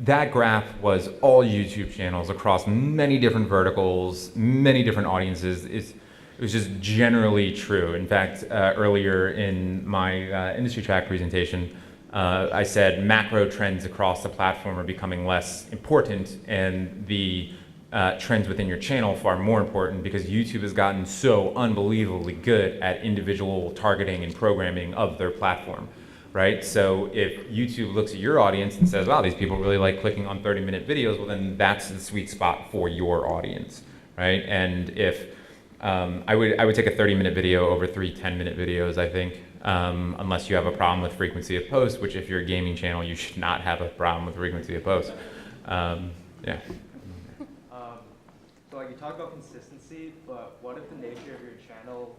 that graph was all YouTube channels across many different verticals, many different audiences. It was just generally true. In fact, earlier in my industry track presentation, I said macro trends across the platform are becoming less important, and the trends within your channel far more important, because YouTube has gotten so unbelievably good at individual targeting and programming of their platform, right? So if YouTube looks at your audience and says, wow, these people really like clicking on 30-minute videos, well then that's the sweet spot for your audience, right? And if I would take a 30-minute video over 3 10-minute videos, I think, unless you have a problem with frequency of post, which if you're a gaming channel, you should not have a problem with frequency of post. Yeah. So like you talk about consistency, but what if the nature of your channel,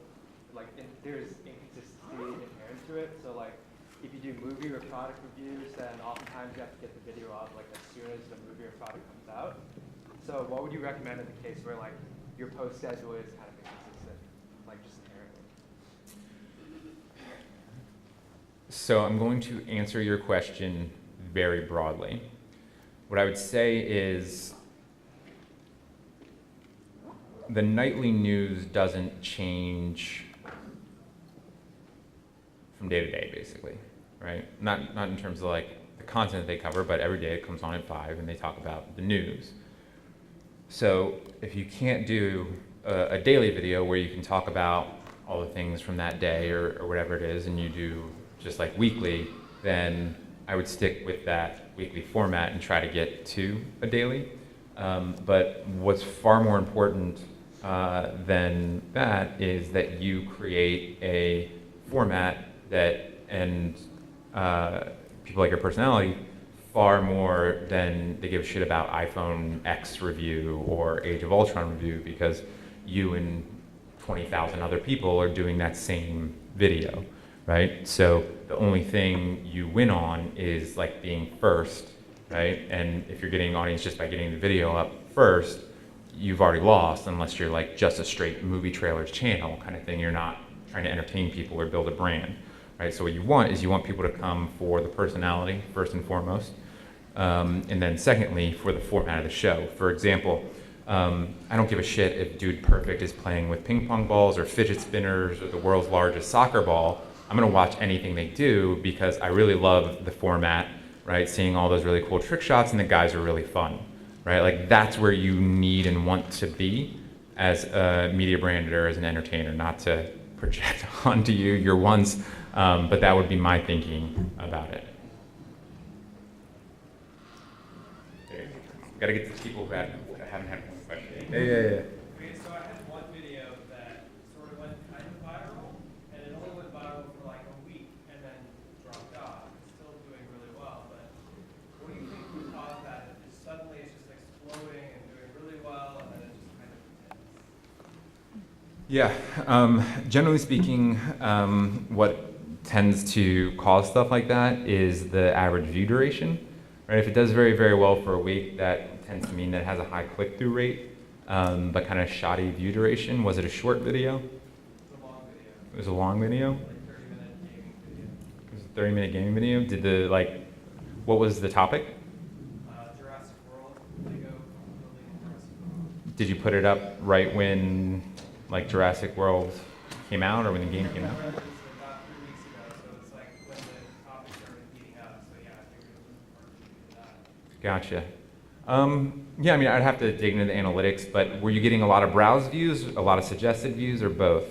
like there's inconsistency inherent to it? So like if you do movie or product reviews, then oftentimes you have to get the video up like as soon as the movie or product comes out. So what would you recommend in the case where like your post schedule is kind of inconsistent, like just inherently? So I'm going to answer your question very broadly. What I would say is the nightly news doesn't change from day to day, basically, right? Not in terms of like the content that they cover, but every day it comes on at 5 and they talk about the news. So if you can't do a daily video where you can talk about all the things from that day or whatever it is, and you do just like weekly, then I would stick with that weekly format and try to get to a daily. But what's far more important than that is that you create a format that, and people like your personality, far more than they give a shit about iPhone X review or Age of Ultron review, because you and 20,000 other people are doing that same video, right? So the only thing you win on is like being first, right? And if you're getting an audience just by getting the video up first, you've already lost, unless you're like just a straight movie trailers channel kind of thing. You're not trying to entertain people or build a brand, right? So what you want is you want people to come for the personality first and foremost, and then secondly for the format of the show. For example, I don't give a shit if Dude Perfect is playing with ping pong balls or fidget spinners or the world's largest soccer ball. I'm gonna watch anything they do because I really love the format, right? Seeing all those really cool trick shots, and the guys are really fun. Right? Like that's where you need and want to be as a media brand or as an entertainer, not to project onto you your wants, but that would be my thinking about it. Okay. Gotta get to people who haven't had one question. Yeah. Okay, so I had one video that sort of went kind of viral, and it only went viral for like a week and then dropped off. It's still doing really well, but what do you think would cause that? Suddenly it's just exploding and doing really well, and then it just kind of Yeah, generally speaking, what tends to cause stuff like that is the average view duration, right? If it does very, very well for a week, that tends to mean that it has a high click-through rate, but kind of shoddy view duration. Was it a short video? It's a long video. It was a long video? Like 30-minute gaming video. It was a 30-minute gaming video? Did the, like, what was the topic? Jurassic World, Lego building Jurassic World. Did you put it up right when, like, Jurassic World came out, or when the game came out? It was about 3 weeks ago, so it's like when the topic started heating up, so yeah, I figured it was part of that. Gotcha. Yeah, I mean, I'd have to dig into the analytics, but were you getting a lot of browse views, a lot of suggested views, or both?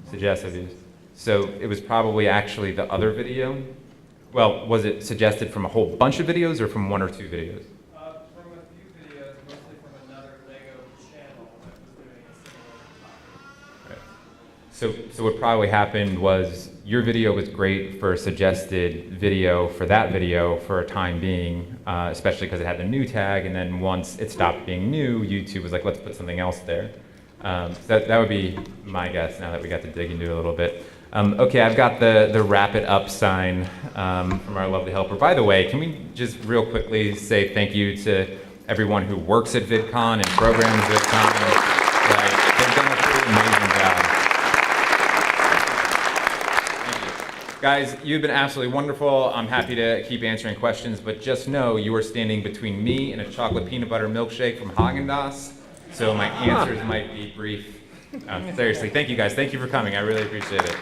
Suggested views. So it was probably actually the other video? Well, was it suggested from a whole bunch of videos or from 1 or 2 videos? From a few videos, mostly from another Lego channel that was doing a similar topic. Right. So what probably happened was your video was great for a suggested video for that video for a time being, especially because it had the new tag, and then once it stopped being new, YouTube was like, let's put something else there. So that would be my guess now that we got to dig into it a little bit. Okay, I've got the wrap it up sign from our lovely helper. By the way, can we just real quickly say thank you to everyone who works at VidCon and programs VidCon. Like, they've done a pretty amazing job. Thank you. Guys, you've been absolutely wonderful. I'm happy to keep answering questions, but just know you are standing between me and a chocolate peanut butter milkshake from Haagen-Dazs, so my answers might be brief. Seriously, thank you guys. Thank you for coming. I really appreciate it.